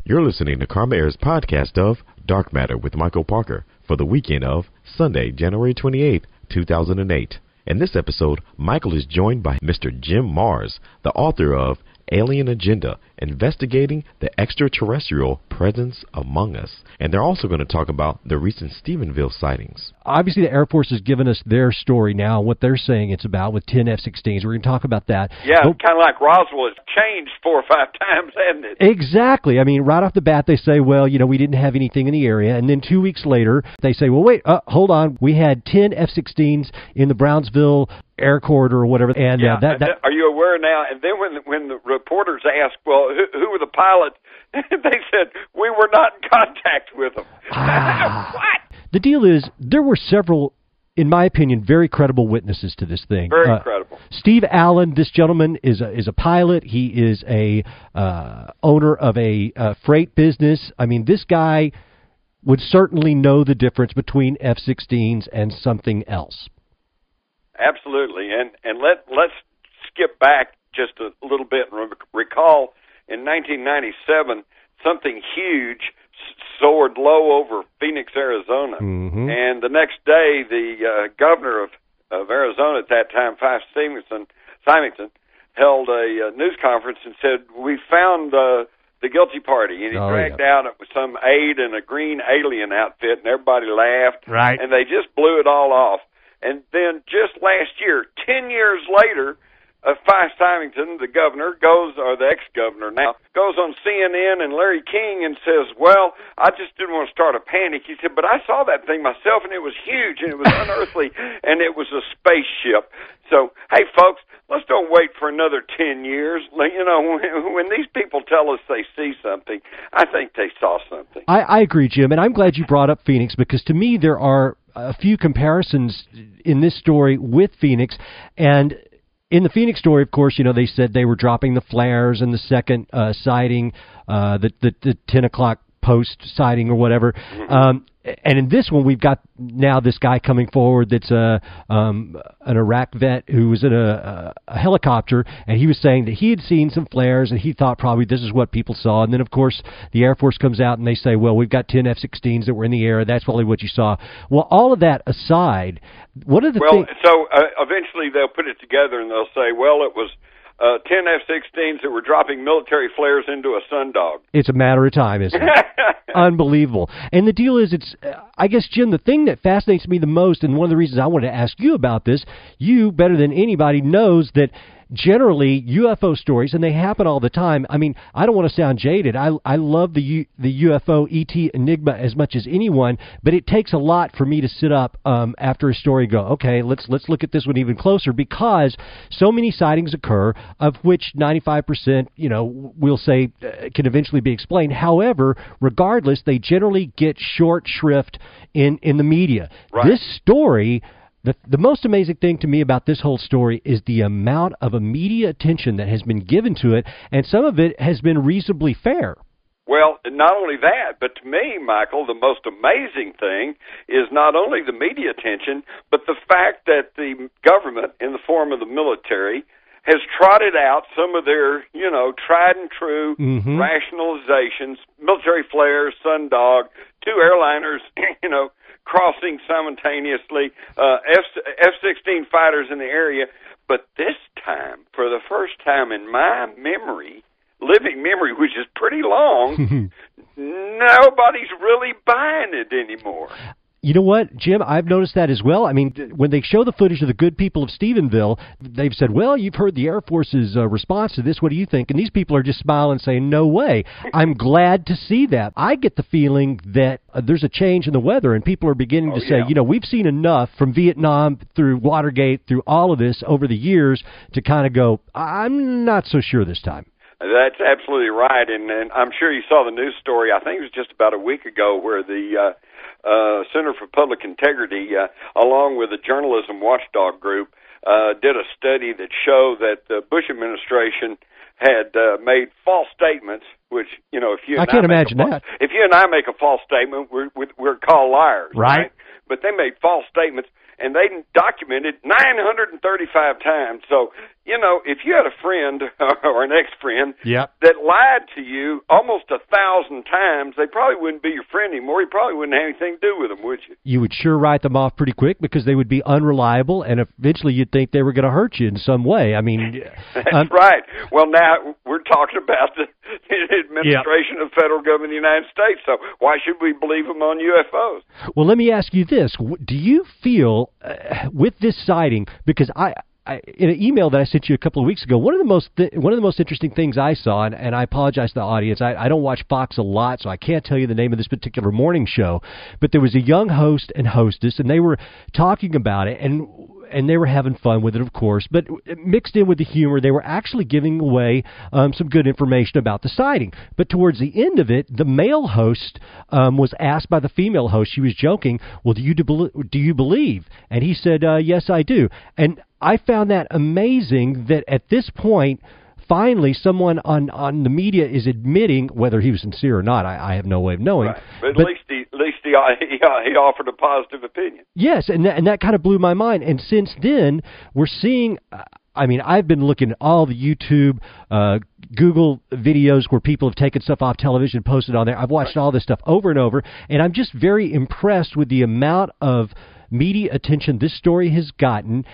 You're listening to Karma Air's podcast of Dark Matter with Michael Parker for the weekend of Sunday, January 28th, 2008. In this episode, Michael is joined by Mr. Jim Mars, the author of Alien Agenda, Investigating the Extraterrestrial Presence Among Us. And they're also going to talk about the recent Stephenville sightings. Obviously, the Air Force has given us their story now, what they're saying it's about with 10 F-16s. We're going to talk about that. Yeah, kind of like Roswell has changed 4 or 5 times, hasn't it? Exactly. I mean, right off the bat, they say, well, we didn't have anything in the area. And then 2 weeks later, they say, well, wait, hold on. We had 10 F-16s in the Brownsville air corridor or whatever. And are you aware now? And then when the reporters asked, well, who were the pilots? They said, we were not in contact with them. What? The deal is, there were several, in my opinion, very credible witnesses to this thing. Very credible. Steve Allen, this gentleman, is a pilot. He is a owner of a freight business. I mean, this guy would certainly know the difference between F-16s and something else. Absolutely, and let's skip back just a little bit and recall in 1997 something huge soared low over Phoenix, Arizona, and the next day the governor of Arizona at that time, Symington, held a news conference and said, we found the guilty party, and he dragged out some aide in a green alien outfit, and everybody laughed, right? And they just blew it all off. And then just last year, 10 years later, Symington, the governor, or the ex-governor now, goes on CNN and Larry King and says, well, I just didn't want to start a panic. He said, but I saw that thing myself, and it was huge, and it was unearthly, and it was a spaceship. So, hey, folks, let's don't wait for another 10 years. When these people tell us they see something, I think they saw something. I agree, Jim, and I'm glad you brought up Phoenix, because to me there are a few comparisons in this story with Phoenix. And in the Phoenix story, of course, they said they were dropping the flares in the second sighting, the 10 o'clock post sighting or whatever. And in this one, we've got now this guy coming forward that's an Iraq vet who was in a helicopter, and he was saying that he had seen some flares, and he thought probably this is what people saw. And then, of course, the Air Force comes out, and they say, well, we've got 10 F-16s that were in the air. That's probably what you saw. Well, all of that aside, what are the things... So eventually they'll put it together, and they'll say, well, it was 10 F-16s that were dropping military flares into a sundog. It's a matter of time, isn't it? Unbelievable. And the deal is, I guess, Jim, the thing that fascinates me the most, and one of the reasons I wanted to ask you about this, you, better than anybody, knows that generally UFO stories, and they happen all the time. I mean, I don't want to sound jaded. I love the UFO ET enigma as much as anyone, but it takes a lot for me to sit up after a story and go, okay, let's look at this one even closer, because so many sightings occur, of which 95%, we'll say can eventually be explained. However, regardless, they generally get short shrift in the media. Right. This story... The most amazing thing to me about this whole story is the amount of media attention that has been given to it, and some of it has been reasonably fair. Well, not only that, but to me, Michael, the most amazing thing is not only the media attention, but the fact that the government, in the form of the military, has trotted out some of their, tried and true rationalizations, military flares, sundog, 2 airliners, crossing simultaneously, F-16 fighters in the area. But this time, for the first time in my living memory, which is pretty long, nobody's really buying it anymore. You know what, Jim? I've noticed that as well. I mean, when they show the footage of the good people of Stephenville, they've said, well, you've heard the Air Force's response to this. What do you think? And these people are just smiling, saying, no way. I'm glad to see that. I get the feeling that there's a change in the weather, and people are beginning to say, we've seen enough from Vietnam through Watergate, through all of this over the years to kind of go, I'm not so sure this time. That's absolutely right, and I'm sure you saw the news story, I think it was just about a week ago, where the Center for Public Integrity, along with a journalism watchdog group, did a study that showed that the Bush administration had made false statements, which, if you and I can't imagine that. If you and I make a false statement, we're called liars, right? But they made false statements, and they documented 935 times. So, if you had a friend or an ex-friend Yep. that lied to you almost 1,000 times, they probably wouldn't be your friend anymore. You probably wouldn't have anything to do with them, would you? You would sure write them off pretty quick because they would be unreliable, and eventually you'd think they were going to hurt you in some way. I mean, that's right. Well, now we're talking about the administration of the federal government of the United States, so why should we believe them on UFOs? Well, let me ask you this. Do you feel with this sighting, because I in an email that I sent you a couple of weeks ago, one of the most interesting things I saw, and I apologize to the audience, I don't watch Fox a lot, so I can't tell you the name of this particular morning show, but there was a young host and hostess, and they were talking about it, and they were having fun with it, of course, but mixed in with the humor, they were actually giving away some good information about the sighting. But towards the end of it, the male host was asked by the female host, she was joking, well, do you believe? And he said, yes, I do. And I found that amazing that at this point, finally, someone on the media is admitting, whether he was sincere or not, I have no way of knowing. Right. But at least he offered a positive opinion. Yes, and that kind of blew my mind. And since then, we're seeing, I've been looking at all the YouTube, Google videos where people have taken stuff off television, posted on there. I've watched all this stuff over and over, and I'm just very impressed with the amount of media attention this story has gotten,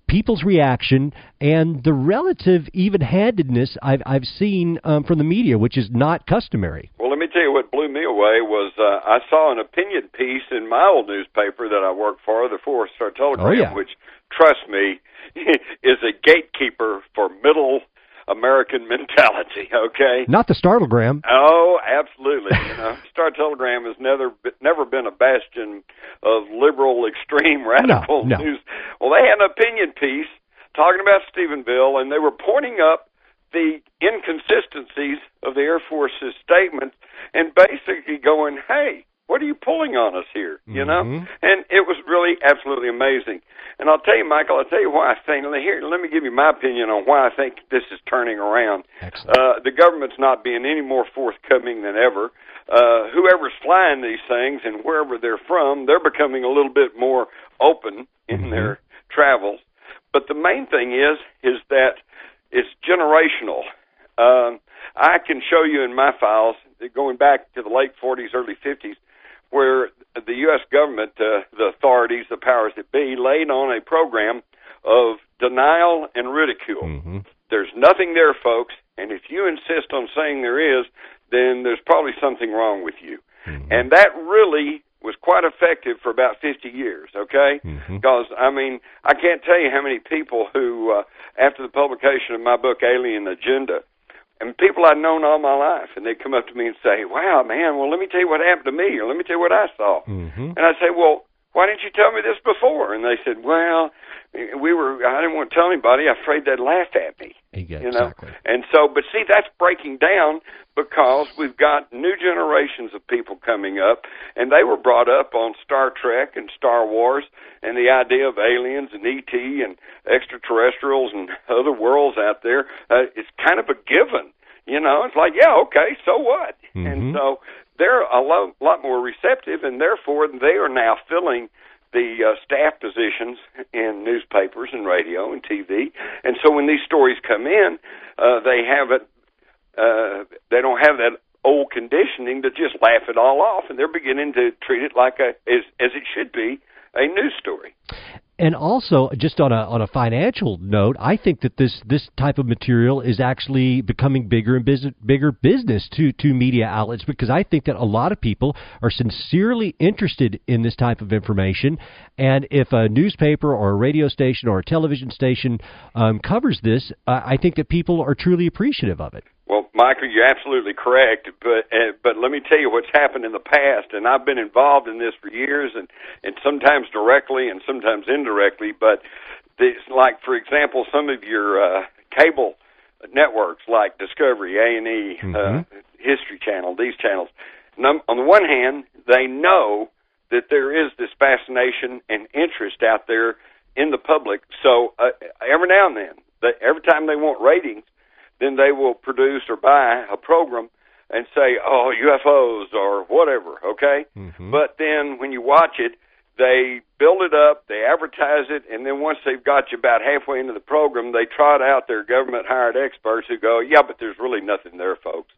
people's reaction, and the relative even-handedness I've seen from the media, which is not customary. Well, let me tell you what blew me away was I saw an opinion piece in my old newspaper that I worked for, the 4-Star Telegram, which, trust me, is a gatekeeper for middle American mentality, okay? Not the Startlegram. Oh, absolutely. Star Telegram has never been a bastion of liberal, extreme, radical news. Well, they had an opinion piece talking about Stephenville, and they were pointing up the inconsistencies of the Air Force's statements and basically going, hey, what are you pulling on us here, you know? And it was really absolutely amazing. And I'll tell you, Michael, I'll tell you why I think, let me give you my opinion on why I think this is turning around. The government's not being any more forthcoming than ever. Whoever's flying these things and wherever they're from, they're becoming a little bit more open in their travels. But the main thing is that it's generational. I can show you in my files, going back to the late 40s, early 50s, where the U.S. government, the authorities, the powers that be, laid on a program of denial and ridicule. There's nothing there, folks, and if you insist on saying there is, then there's probably something wrong with you. And that really was quite effective for about 50 years, okay? Because, I can't tell you how many people who, after the publication of my book, Alien Agenda, and people I'd known all my life, and they'd come up to me and say, wow, man, well, let me tell you what happened to me, or let me tell you what I saw. And I'd say, well, why didn't you tell me this before? And they said, well, I didn't want to tell anybody. I'm afraid they'd laugh at me. Exactly. And so, but see, that's breaking down because we've got new generations of people coming up, and they were brought up on Star Trek and Star Wars and the idea of aliens and E.T. and extraterrestrials and other worlds out there. It's kind of a given. It's like, yeah, okay, so what? And so they're a lot more receptive, and therefore they are now filling the staff positions in newspapers and radio and TV. And so when these stories come in, they don't have that old conditioning to just laugh it all off, and they're beginning to treat it like as it should be, a news story. And also, just on a financial note, I think that this type of material is actually becoming bigger and bigger business to media outlets, because I think that a lot of people are sincerely interested in this type of information. And if a newspaper or a radio station or a television station covers this, I think that people are truly appreciative of it. Well, Michael, you're absolutely correct, but let me tell you what's happened in the past, and I've been involved in this for years, and sometimes directly and sometimes indirectly, but like, for example, some of your cable networks like Discovery, A&E, History Channel, these channels, on the one hand, they know that there is this fascination and interest out there in the public, so every now and then, every time they want ratings, then they will produce or buy a program and say, oh, UFOs or whatever, okay? But then when you watch it, They build it up, they advertise it, and then once they've got you about halfway into the program, they trot out their government-hired experts who go, yeah, but there's really nothing there, folks.